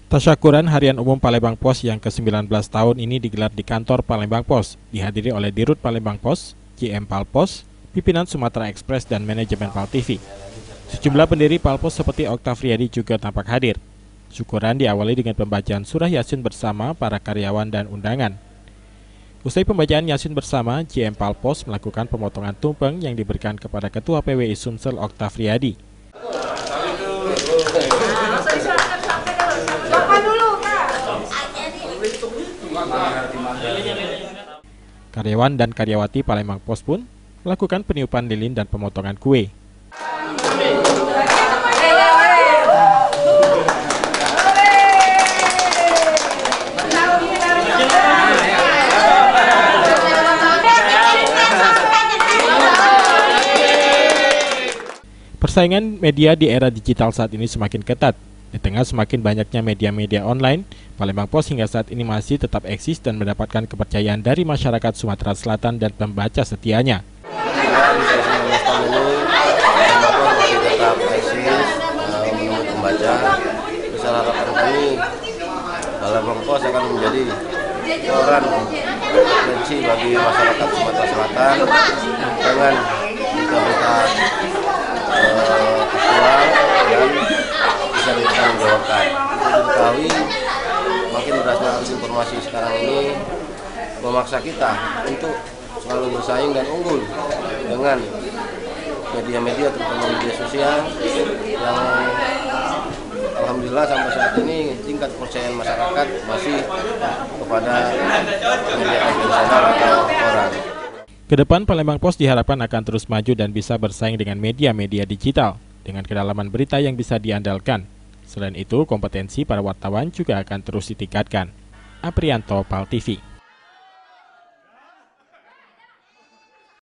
Tasyakuran Harian Umum Palembang Pos yang ke-19 tahun ini digelar di kantor Palembang Pos, dihadiri oleh Dirut Palembang Pos, JM Palpos, pimpinan Sumatera Express dan manajemen PalTV. Sejumlah pendiri Palpos seperti Oktavriadi juga tampak hadir. Syukuran diawali dengan pembacaan surah Yasin bersama para karyawan dan undangan. Usai pembacaan Yasin bersama, JM Palpos melakukan pemotongan tumpeng yang diberikan kepada Ketua PWI Sumsel Oktavriadi. Karyawan dan karyawati Palembang Pos pun melakukan peniupan lilin dan pemotongan kue. Persaingan media di era digital saat ini semakin ketat. Di tengah semakin banyaknya media-media online, Palembang Pos hingga saat ini masih tetap eksis dan mendapatkan kepercayaan dari masyarakat Sumatera Selatan dan pembaca setianya. Tetap eksis menurut pembaca. Besar harapan kami, Palembang Pos akan menjadi koran referensi bagi masyarakat Sumatera Selatan dengan berita-berita aktual dan bisa ditanggung-jawabkan. Diketahui makin berasnya arus informasi sekarang ini memaksa kita untuk selalu bersaing dan unggul dengan media-media, terutama media sosial yang alhamdulillah sampai saat ini tingkat kepercayaan masyarakat masih kepada media konvensional atau koran. Kedepan Palembang Pos diharapkan akan terus maju dan bisa bersaing dengan media-media digital dengan kedalaman berita yang bisa diandalkan. Selain itu, kompetensi para wartawan juga akan terus ditingkatkan. Aprianto, PalTV.